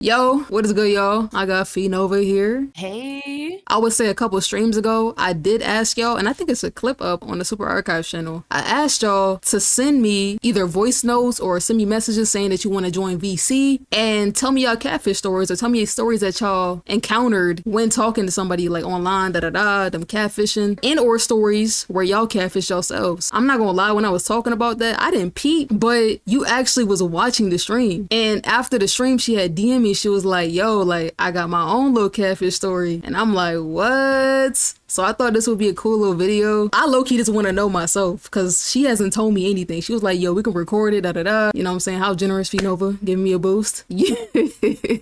Yo, what is good, y'all? I got Feenova here. Hey. I would say a couple of streams ago, I did ask y'all, and I think it's a clip up on the Super Archive channel. I asked y'all to send me either voice notes or send me messages saying that you want to join VC and tell me y'all catfish stories or tell me stories that y'all encountered when talking to somebody like online, them catfishing, and or stories where y'all catfish yourselves. I'm not gonna lie, when I was talking about that, I didn't peep, but you actually was watching the stream. And after the stream, she had DM me. She was like, yo, like, I got my own little catfish story. And I'm like, what? So I thought this would be a cool little video. I low-key just want to know myself because she hasn't told me anything. She was like, yo, we can record it, da-da-da. You know what I'm saying? How generous, Feenova, giving me a boost. Yeah.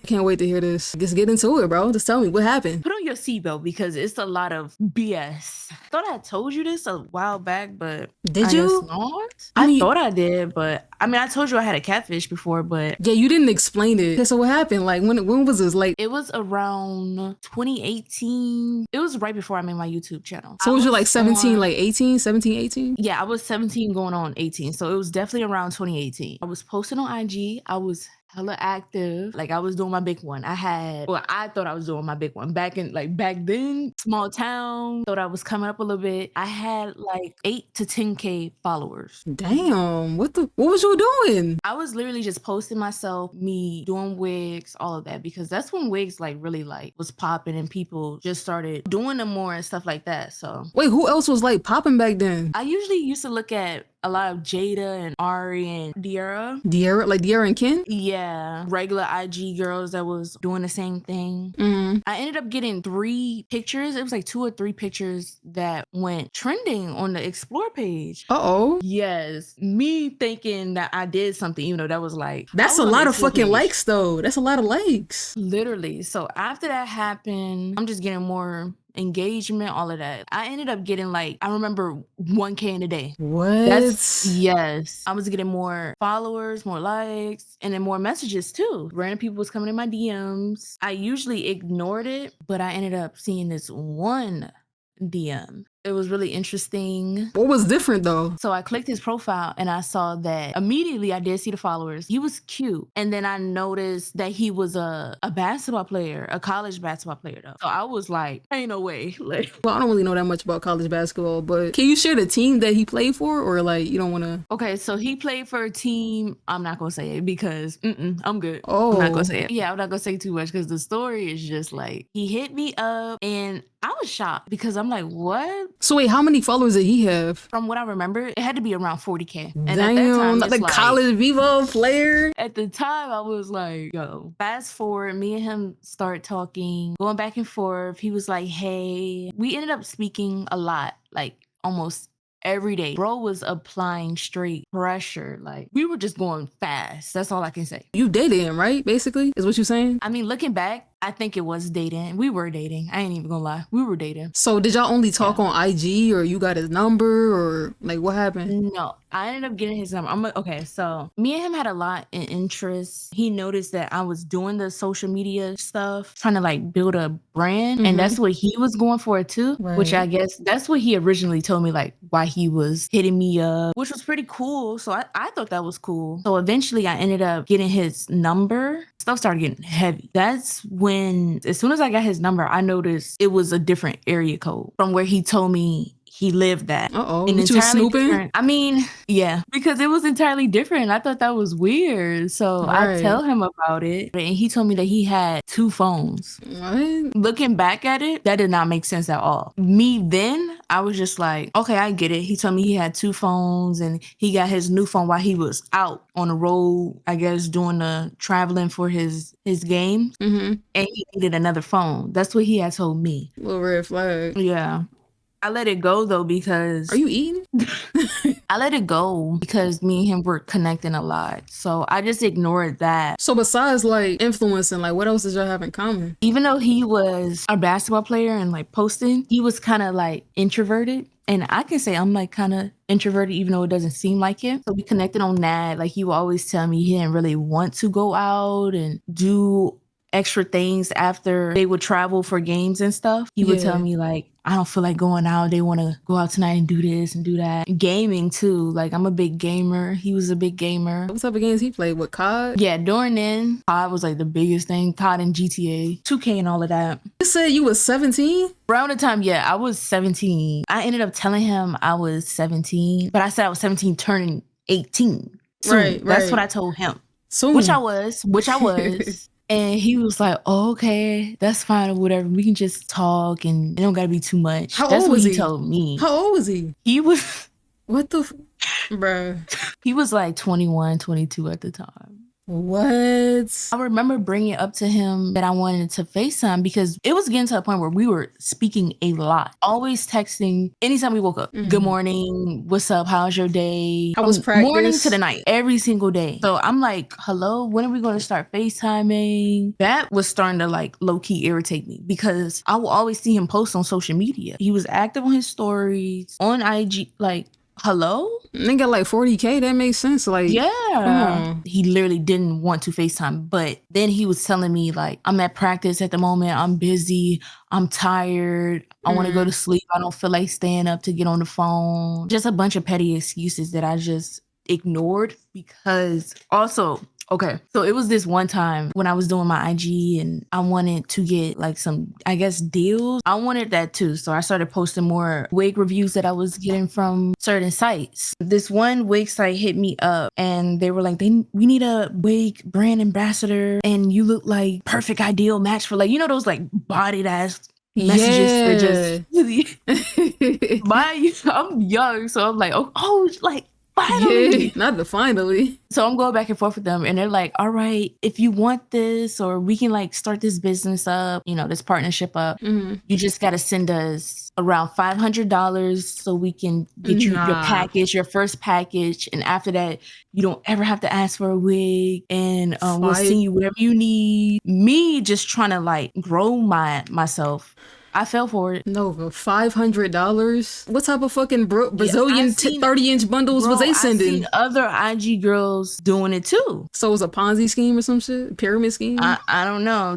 Can't wait to hear this. Just get into it, bro. Just tell me what happened. Put on your seatbelt because it's a lot of BS. I thought I told you this a while back, but did you? I thought I did, but I mean, I told you I had a catfish before, but yeah, you didn't explain it. Okay, so what happened? Like, when was this? Like, it was around 2018. It was right before I made my YouTube channel. So was you like 17, like 18, 17, 18? Yeah, I was 17 going on 18. So it was definitely around 2018. I was posting on IG. I was hella active. Like I was doing my big one. I thought I was doing my big one back then, small town, thought I was coming up a little bit. I had like 8 to 10K followers. Damn, what was you doing? I was literally just posting myself, me doing wigs, all of that, because that's when wigs like really like was popping and people just started doing them more and stuff like that. So wait, who else was like popping back then? I usually used to look at a lot of Jada and Ari and Diarra. Like Diarra and Ken? Yeah, regular IG girls that was doing the same thing. I ended up getting 3 pictures. It was like 2 or 3 pictures that went trending on the Explore page. Uh-oh. Yes, me thinking that I did something, you know, that was like... That's a lot of fucking likes though. That's a lot of likes. Literally. So after that happened, I'm just getting more engagement, all of that. I ended up getting like, I remember 1K in a day. What? Yes. I was getting more followers, more likes, and then more messages too. Random people was coming in my DMs. I usually ignored it, but I ended up seeing this one DM. It was really interesting. What was different though? So I clicked his profile and I saw that immediately I did see the followers. He was cute. And then I noticed that he was a basketball player, a college basketball player though. So I was like, ain't no way. Like, well, I don't really know that much about college basketball, but can you share the team that he played for or like you don't want to? Okay, so he played for a team. I'm not going to say it because I'm good. Oh. I'm not going to say it. Yeah, I'm not going to say too much because the story is just like, he hit me up and I was shocked because I'm like, what? So wait, how many followers did he have? From what I remember, it had to be around 40K. And damn, at that time, like college Vivo player. At the time, I was like, yo. Fast forward, me and him start talking, going back and forth. He was like, hey. We ended up speaking a lot, like almost every day. Bro was applying straight pressure. Like we were just going fast. That's all I can say. You dated him, right? Basically, is what you're saying? I mean, looking back, I think it was dating. We were dating. I ain't even gonna lie. We were dating. So did y'all only talk on IG or you got his number or like what happened? No, I ended up getting his number. Okay, so me and him had a lot in interest. He noticed that I was doing the social media stuff, trying to like build a brand. And that's what he was going for too, which I guess that's what he originally told me, like why he was hitting me up, which was pretty cool. So I thought that was cool. So eventually I ended up getting his number. Stuff started getting heavy. That's when, as soon as I got his number, I noticed it was a different area code from where he told me he lived at. Uh-oh, you was snooping? Different. I mean, yeah, because it was entirely different. I thought that was weird. So I tell him about it. And he told me that he had 2 phones. What? Looking back at it, that did not make sense at all. Me then, I was just like, okay, I get it. He told me he had 2 phones and he got his new phone while he was out on the road, I guess, doing the traveling for his game. And he needed another phone. That's what he had told me. Little red flag. Yeah. I let it go though because... Are you eating? I let it go because me and him were connecting a lot. So I just ignored that. So besides like influencing, like what else did y'all have in common? Even though he was a basketball player and like posting, he was kind of like introverted. And I can say I'm like kind of introverted, even though it doesn't seem like it. So we connected on that. Like he would always tell me he didn't really want to go out and do extra things after they would travel for games and stuff. He would tell me like, I don't feel like going out. They want to go out tonight and do this and do that. Gaming too. Like, I'm a big gamer. He was a big gamer. What type of games he played? With COD? Yeah, during then, COD was like the biggest thing. COD and GTA, 2K and all of that. You said you was 17? Around the time, yeah, I was 17. I ended up telling him I was 17, but I said I was 17 turning 18. Soon. Right. That's what I told him. Soon. Which I was. And he was like, oh, okay, that's fine or whatever. We can just talk and it don't gotta be too much. That's what he told me. How old was he? He was... What the... Bruh. He was like 21, 22 at the time. What? I remember bringing it up to him that I wanted to FaceTime because it was getting to a point where we were speaking a lot. Always texting anytime we woke up. Good morning. What's up? How's your day? How was practice? Morning to the night. Every single day. So I'm like, hello? When are we going to start FaceTiming? That was starting to like low-key irritate me because I will always see him post on social media. He was active on his stories, on IG, like, hello? Nigga like 40K, that makes sense. Like, yeah. He literally didn't want to FaceTime, but then he was telling me like, I'm at practice at the moment. I'm busy. I'm tired. I want to go to sleep. I don't feel like staying up to get on the phone. Just a bunch of petty excuses that I just ignored because also... Okay, so it was this one time when I was doing my IG and I wanted to get like some, I guess, deals. I wanted that too. So I started posting more wig reviews that I was getting from certain sites. This one wig site hit me up and they were like, we need a wig brand ambassador and you look like perfect ideal match for like, you know, those like bodied ass messages for just, I'm young. So I'm like, oh, like, finally. Yeah, not the finally. So I'm going back and forth with them and they're like, all right, if you want this or we can like start this business up, you know, this partnership up, you just got to send us around $500 so we can get you your package, your first package. And after that, you don't ever have to ask for a wig and we'll send you whatever you need. Me just trying to like grow myself. I fell for it. No, but $500? What type of fucking Brazilian 30-inch bundles was they sending? I've seen other IG girls doing it too. So it was a Ponzi scheme or some shit? Pyramid scheme? I don't know.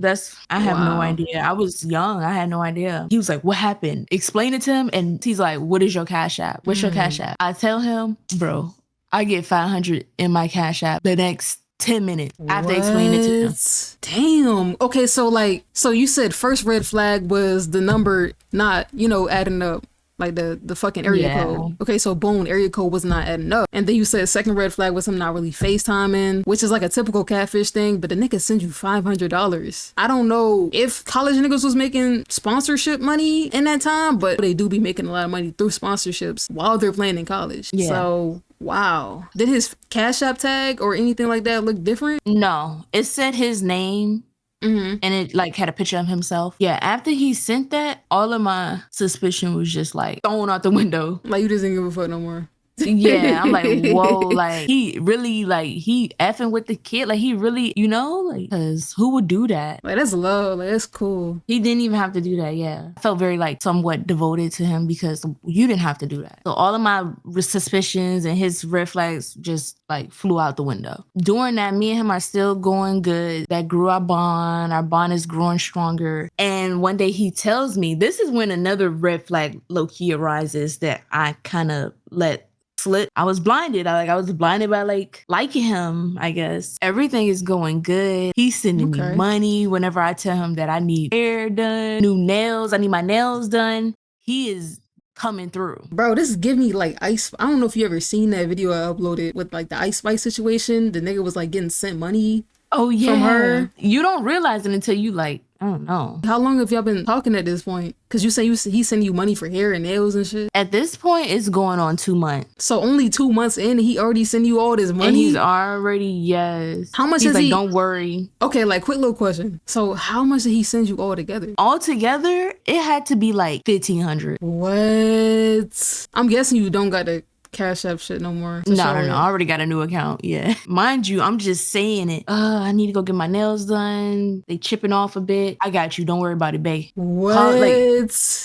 I have no idea. I was young. I had no idea. He was like, what happened? Explain it to him. And he's like, what is your Cash App? What's your Cash App? I tell him, bro, I get 500 in my Cash App the next 10 minutes after explaining it to them. Damn. Okay, so you said first red flag was the number not, adding up, like the fucking area code. Okay, so boom, area code was not adding up. And then you said second red flag was him not really FaceTiming, which is like a typical catfish thing, but the nigga sends you $500. I don't know if college niggas was making sponsorship money in that time, but they do be making a lot of money through sponsorships while they're playing in college. Yeah. So wow. Did his Cash App tag or anything like that look different? No, it said his name and it like had a picture of himself. Yeah, after he sent that, all of my suspicion was just like thrown out the window. Like you just didn't give a fuck no more. Yeah, I'm like, whoa, like he really he effing with the kid, like he really, like, cause who would do that? Like that's love, like that's cool. He didn't even have to do that. Yeah, I felt very like somewhat devoted to him because you didn't have to do that. So all of my suspicions and his red flags just like flew out the window. During that, me and him are still going good. That grew our bond. Our bond is growing stronger. And one day he tells me, this is when another red flag low-key arises that I kind of let slip. I was blinded. I was blinded by liking him, I guess. Everything is going good. He's sending me money whenever I tell him that I need hair done, new nails. I need my nails done. He is coming through. Bro, this is giving me like ice. I don't know if you ever seen that video I uploaded with like the Ice Spice situation. The nigga was like getting sent money. Oh yeah. From her. You don't realize it until you like, I don't know. How long have y'all been talking at this point? Because you say he sending you money for hair and nails and shit. At this point, it's going on 2 months. So only 2 months in, he already send you all this money? And he's already, yes. How much he's is like, don't worry. Okay, like quick little question. So how much did he send you all together? All together, it had to be like $1,500. What? I'm guessing you don't got the Cash App shit no more. No. I already got a new account. Yeah. Mind you, I'm just saying it. I need to go get my nails done. They chipping off a bit. I got you. Don't worry about it, babe. What?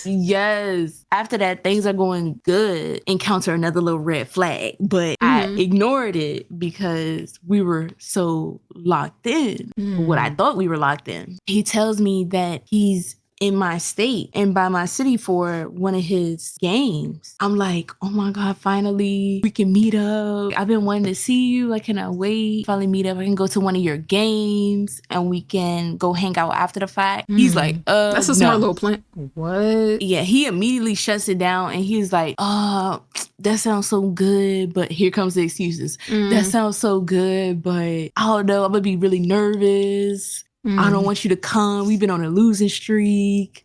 Yes. After that, things are going good. Encounter another little red flag, but I ignored it because we were so locked in. What I thought we were locked in. He tells me that he's in my state and by my city for one of his games. I'm like, oh my God, finally we can meet up. I've been wanting to see you. I cannot wait. Finally meet up. I can go to one of your games and we can go hang out after the fact. He's like, that's a smart little plan. What? Yeah, he immediately shuts it down and he's like, that sounds so good, but here comes the excuses. That sounds so good, but I don't know, I'm gonna be really nervous. I don't want you to come. We've been on a losing streak.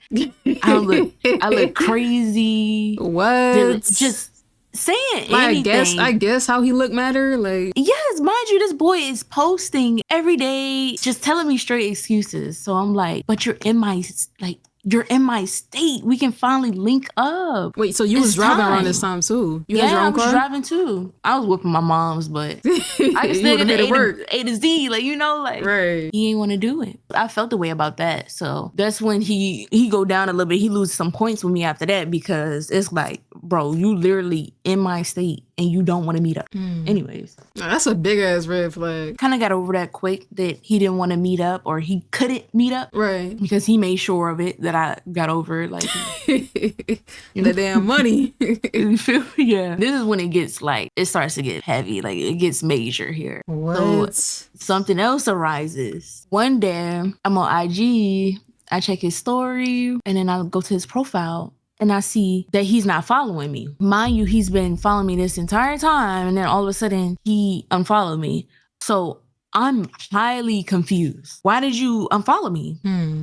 I look crazy. What? Just saying anything. I guess how he look matter. Like, yes, mind you, this boy is posting every day, just telling me straight excuses. So I'm like, but you're in my state. We can finally link up. Wait, so you was driving around this time too? You had your own car? I was driving too. I was whipping my mom's, but I can still get the A to Z, like, you know, like, right. He ain't want to do it. I felt the way about that. So that's when he go down a little bit. He loses some points with me after that because it's like, bro, you literally in my state and you don't want to meet up. Anyways. That's a big ass red flag. Kind of got over that quick that he didn't want to meet up or he couldn't meet up. Right. Because he made sure of it that I got over it. Like, the damn money. You feel me? Yeah. This is when it starts to get heavy. Like, it gets major here. What? So something else arises. One day, I'm on IG. I check his story and then I go to his profile. And I see that he's not following me. Mind you, he's been following me this entire time. And then all of a sudden, he unfollowed me. So I'm highly confused. Why did you unfollow me?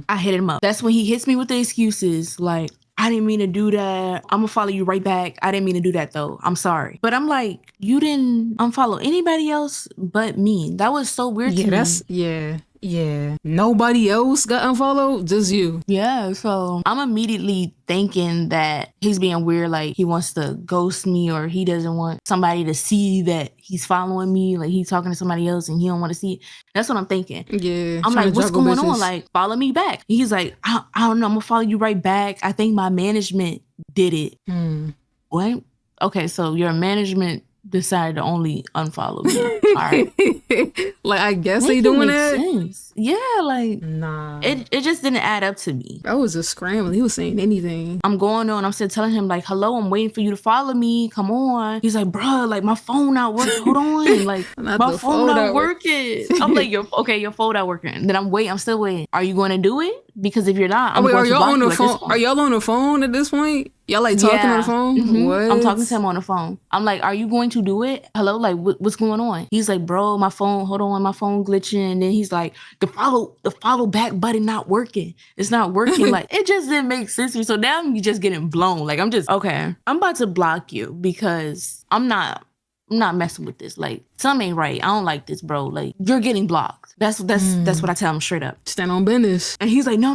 I hit him up. That's when he hits me with the excuses. Like, I didn't mean to do that. I'm gonna follow you right back. I didn't mean to do that though. I'm sorry. But I'm like, you didn't unfollow anybody else but me. That was so weird to me. Yeah. Nobody else got unfollowed? Just you. Yeah, so I'm immediately thinking that he's being weird, like he wants to ghost me or he doesn't want somebody to see that he's following me, like he's talking to somebody else and he don't want to see it. That's what I'm thinking. Yeah. I'm like, what's going on? Like, follow me back. He's like, I don't know, I'm gonna follow you right back. I think my management did it. What? Okay, so your management decided to only unfollow me. All right. Like, I guess they doing that. Sense. Yeah, like, nah. It just didn't add up to me. I was just scrambling. He was saying anything. I'm going on. I'm still telling him, like, hello, I'm waiting for you to follow me. Come on. He's like, bruh, like, my phone not working. Hold on. Like, my phone not working. I'm like, your phone not working. Then I'm still waiting. Are you going to do it? Because if you're not, I'm going to block you at this point. Are y'all on the phone at this point? Y'all like talking on the phone? What? I'm talking to him on the phone. I'm like, are you going to do it? Hello? Like, what's going on? He's like, bro, my phone, hold on, my phone glitching. And then he's like, the follow back button not working. It's not working. Like, it just didn't make sense to me. So now I'm just getting blown. Like, I'm just, okay, I'm about to block you because I'm not messing with this. Like, something ain't right. I don't like this, bro. Like, you're getting blocked. That's what I tell him straight up. Stand on business. And he's like, no.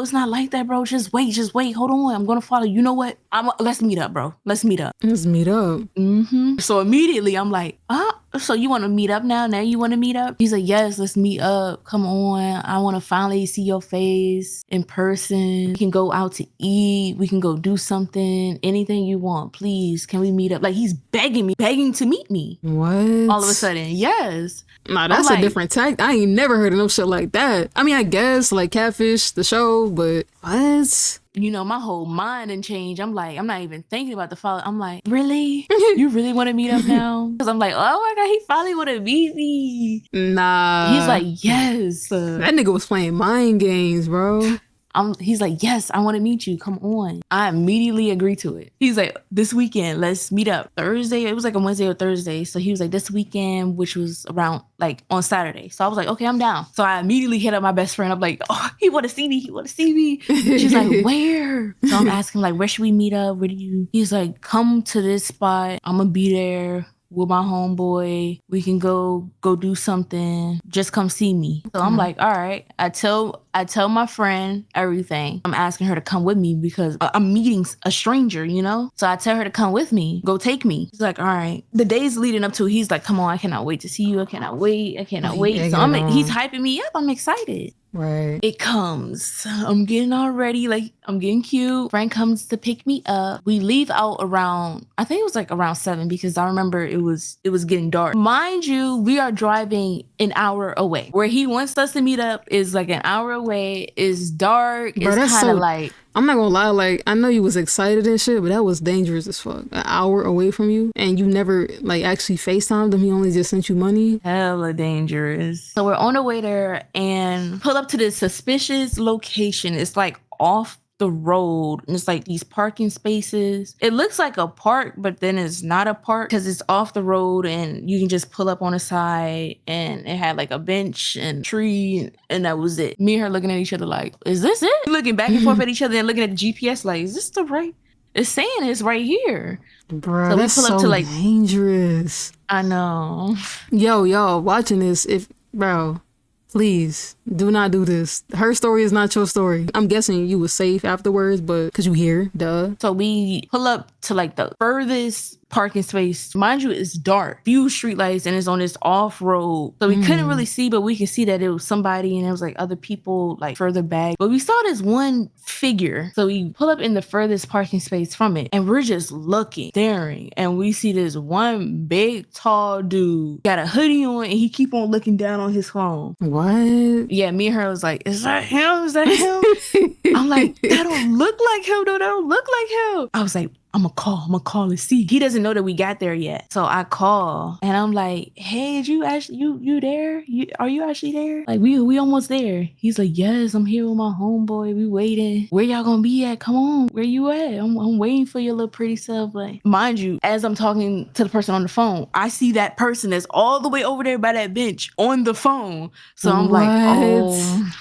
It's not like that, bro. Just wait. Hold on. I'm gonna follow. You know what? Let's meet up, bro. Let's meet up. So immediately I'm like, so you want to meet up now? Now you want to meet up? He's like, yes, let's meet up. Come on. I want to finally see your face in person. We can go out to eat. We can go do something. Anything you want. Please, can we meet up? Like, he's begging to meet me. What? All of a sudden, yes. Nah, that's a different tactic. I ain't never heard of no shit like that. I mean, I guess, like, Catfish, the show, but what? You know, my whole mind didn't change. I'm like, I'm not even thinking about the follow. I'm like, really? You really want to meet up now? Because I'm like, oh my God, he finally want to meet me. Nah. He's like, yes. That nigga was playing mind games, bro. He's like, yes, I want to meet you. Come on. I immediately agreed to it. He's like, this weekend, let's meet up. Thursday, it was like a Wednesday or Thursday. So he was like, this weekend, which was around like on Saturday. So I was like, okay, I'm down. So I immediately hit up my best friend. I'm like, oh, he want to see me. She's like, where? So I'm asking like, where should we meet up? He's like, come to this spot. I'm going to be there. with my homeboy. We can go do something. Just come see me. So I'm like, all right. I tell my friend everything. I'm asking her to come with me because I'm meeting a stranger, you know? So I tell her to come with me. Go take me. She's like, all right. The days leading up to it, he's like, come on, I cannot wait to see you. I cannot wait. So he's hyping me up. I'm excited. Right. It comes. I'm getting all ready. Like, I'm getting cute. Frank comes to pick me up. We leave out around, I think it was like around 7 because I remember it was getting dark. Mind you, we are driving an hour away. Where he wants us to meet up is like an hour away. It's dark. Bro, it's kind of like... I'm not gonna lie, like, I know you was excited and shit, but that was dangerous as fuck. An hour away from you, and you never, like, actually FaceTimed him. He only just sent you money. Hella dangerous. So we're on the way there and pull up to this suspicious location. It's, like, off the road, and it's like these parking spaces. It looks like a park, but then it's not a park because it's off the road and you can just pull up on the side, and it had like a bench and tree, and that was it. Me and her looking at each other like, is this it? Looking back and forth at each other and looking at the GPS like, is this the right? It's saying it's right here. Bro, so that's so like dangerous. I know. Yo, watching this, bro, please do not do this. Her story is not your story. I'm guessing you was safe afterwards, but because you here, duh. So we pull up to like the furthest parking space. Mind you, it's dark. Few streetlights, and it's on this off road. So we couldn't really see, but we could see that it was somebody, and it was like other people like further back. But we saw this one figure. So we pull up in the furthest parking space from it, and we're just looking, staring, and we see this one big, tall dude got a hoodie on, and he keep on looking down on his phone. What? Yeah, me and her was like, is that him? Is that him? I'm like, that don't look like him, though. That don't look like him. I was like, I'm gonna call and see. He doesn't know that we got there yet. So I call and I'm like, hey, did you actually, you there? Are you actually there? Like, we almost there. He's like, yes, I'm here with my homeboy. We waiting. Where y'all gonna be at? Come on. Where you at? I'm waiting for your little pretty self. Like, mind you, as I'm talking to the person on the phone, I see that person that's all the way over there by that bench on the phone. So I'm like, oh.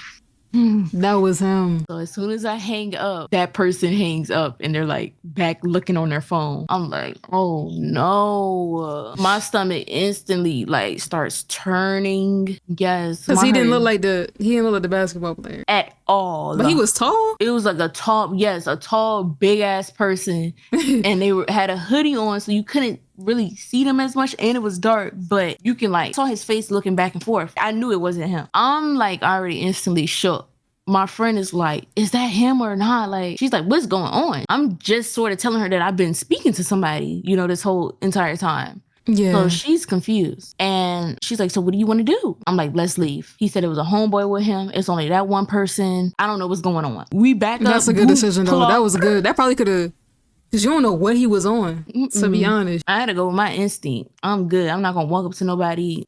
That was him. So as soon as I hang up, that person hangs up and they're like back looking on their phone. I'm like, oh no. My stomach instantly like starts turning. Yes. Because he didn't look like the basketball player. At all. But he was tall? It was like a tall, big ass person. And they had a hoodie on, so you couldn't really see them as much, and it was dark, but you can like saw his face looking back and forth. I knew it wasn't him. I'm like already instantly shook. My friend is like, is that him or not? Like, she's like, what's going on? I'm just sort of telling her that I've been speaking to somebody, you know, this whole entire time. Yeah. So she's confused. And she's like, so what do you want to do? I'm like, let's leave. He said it was a homeboy with him. It's only that one person. I don't know what's going on. We back up. That's a good decision though. That was good. That probably could have, because you don't know what he was on, to be honest. I had to go with my instinct. I'm good. I'm not going to walk up to nobody.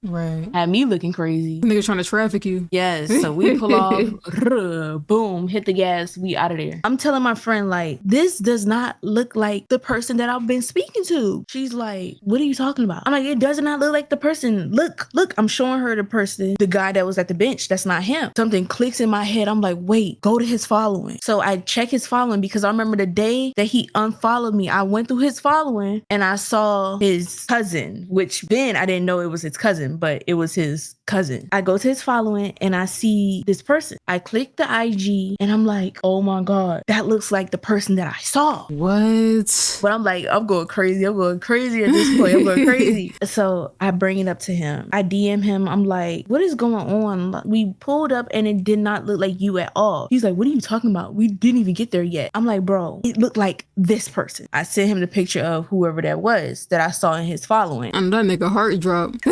Right. Had me looking crazy. Nigga trying to traffic you. Yes. So we pull off, boom, hit the gas. We out of there. I'm telling my friend, like, this does not look like the person that I've been speaking to. She's like, what are you talking about? I'm like, it does not look like the person. Look. I'm showing her the person, the guy that was at the bench. That's not him. Something clicks in my head. I'm like, wait, go to his following. So I check his following because I remember the day that he unfollowed me. I went through his following and I saw his cousin, which then I didn't know it was his cousin, but it was his cousin. I go to his following and I see this person. I click the IG and I'm like, oh my God, that looks like the person that I saw. What? But I'm like, I'm going crazy at this point. I'm going crazy. So I bring it up to him. I DM him. I'm like, what is going on? We pulled up and it did not look like you at all. He's like, what are you talking about? We didn't even get there yet. I'm like, bro, it looked like this person. I sent him the picture of whoever that was that I saw in his following. And that nigga heart dropped.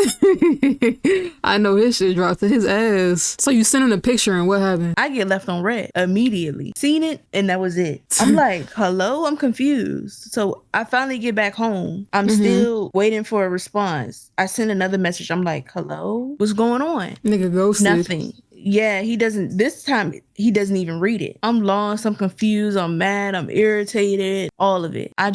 I know his shit dropped to his ass. So you sent him a picture and what happened? I get left on red immediately. Seen it and that was it. I'm like, hello? I'm confused. So I finally get back home. I'm still waiting for a response. I send another message. I'm like, hello? What's going on? Nigga ghosted. Nothing. Yeah, this time he doesn't even read it. I'm lost, I'm confused, I'm mad, I'm irritated, all of it. I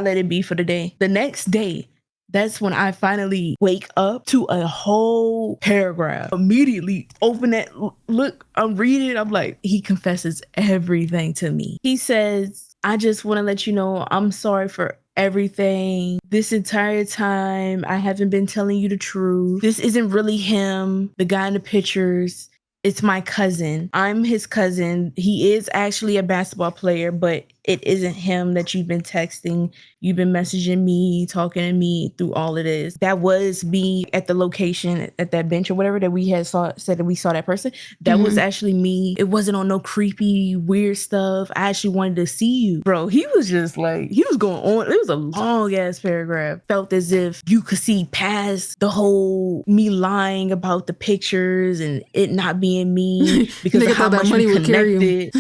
let it be for the day. The next day, that's when I finally wake up to a whole paragraph. Immediately open that, look, I'm reading, I'm like, he confesses everything to me. He says, I just want to let you know I'm sorry for everything. This entire time, I haven't been telling you the truth. This isn't really him, the guy in the pictures. It's my cousin. I'm his cousin. He is actually a basketball player, but it isn't him that you've been texting. You've been messaging me, talking to me through all of this. That was me at the location at that bench or whatever that we had said that we saw that person. That was actually me. It wasn't on no creepy, weird stuff. I actually wanted to see you. Bro, he was just like, he was going on. It was a long ass paragraph. Felt as if you could see past the whole me lying about the pictures and it not being me because of how much we connected.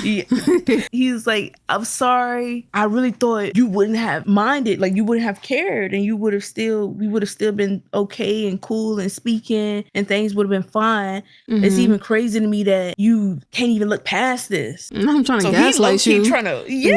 He was like, I'm sorry. I really thought you wouldn't have minded, like you wouldn't have cared, and we would have still been okay and cool and speaking, and things would have been fine. It's even crazy to me that you can't even look past this. I'm trying to gaslight you.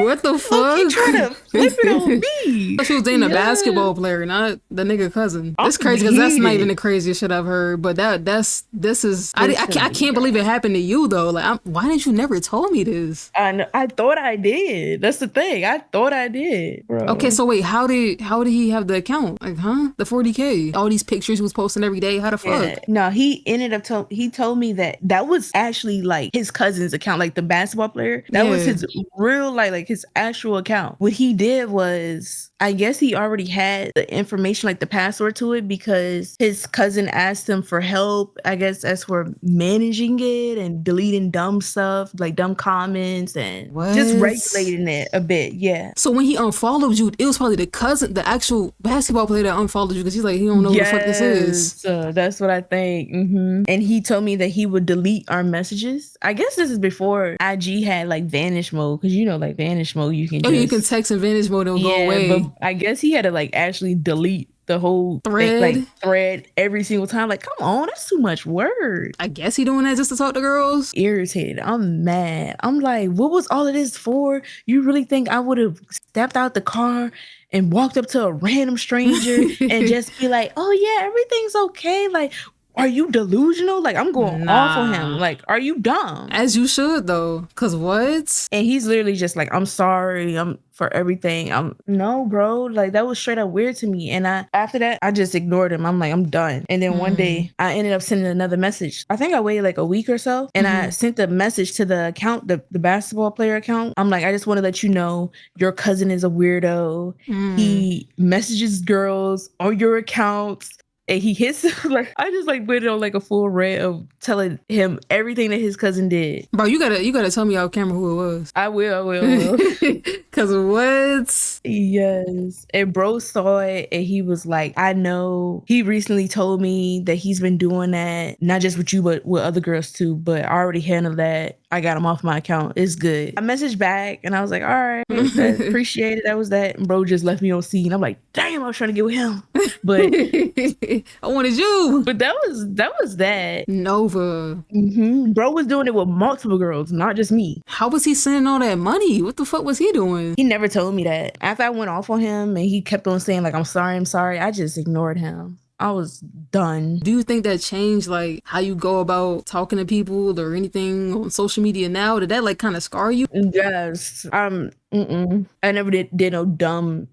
What the fuck? He's trying to flip it on me. She was dating a basketball player, not the nigga cousin. It's crazy because that's not even the craziest shit I've heard. But this is I can't believe it happened to you though. Like, why didn't you never told me this? I thought I did. That's the thing. I thought I did, bro. Okay, so wait, how did he have the account? Like, the 40K, all these pictures he was posting every day. How the fuck? Yeah. No, he ended up he told me that was actually like his cousin's account, like the basketball player. That was his real like his actual account. What he did was, I guess he already had the information, like the password to it, because his cousin asked him for help. I guess as for managing it and deleting dumb stuff, like dumb comments and just regulating it a bit. Yeah. So when he unfollowed you, it was probably the cousin, the actual basketball player that unfollowed you because he's like, he don't know who the fuck this is. So that's what I think. And he told me that he would delete our messages. I guess this is before IG had like vanish mode, because like vanish mode, you can you can text in vanish mode, it'll go away. But I guess he had to like actually delete the whole thread every single time. Like, come on, that's too much word. I guess he doing that just to talk to girls. Irritated. I'm mad. I'm like, what was all of this for? You really think I would have stepped out the car and walked up to a random stranger and just be like, oh yeah, everything's okay? Like, are you delusional? Like, I'm going off on him. Like, are you dumb? As you should, though. Because what? And he's literally just like, I'm sorry. I'm for everything. No, bro. Like, that was straight up weird to me. And after that, I just ignored him. I'm like, I'm done. And then one day, I ended up sending another message. I think I waited like a week or so. And I sent a message to the account, the basketball player account. I'm like, I just want to let you know your cousin is a weirdo. He messages girls on your accounts. And he hits like, I just like went on like a full rant of telling him everything that his cousin did. Bro, you gotta tell me off camera who it was. I will. Cause what? Yes. And bro saw it and he was like, I know he recently told me that he's been doing that, not just with you, but with other girls too. But I already handled that. I got him off my account. It's good. I messaged back and I was like, all right, appreciate it. That was that. And bro just left me on scene. I'm like, damn, I was trying to get with him. But I wanted you. But that was that. Nova. Bro was doing it with multiple girls, not just me. How was he sending all that money? What the fuck was he doing? He never told me that. After I went off on him and he kept on saying like, I'm sorry, I just ignored him. I was done. Do you think that changed like how you go about talking to people or anything on social media now? Did that like kind of scar you? Yes. I never did no dumb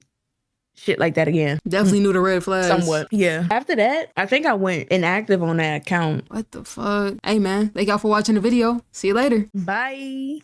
shit like that again. Definitely knew the red flags. Somewhat. Yeah. After that, I think I went inactive on that account. What the fuck? Hey man, thank y'all for watching the video. See you later. Bye.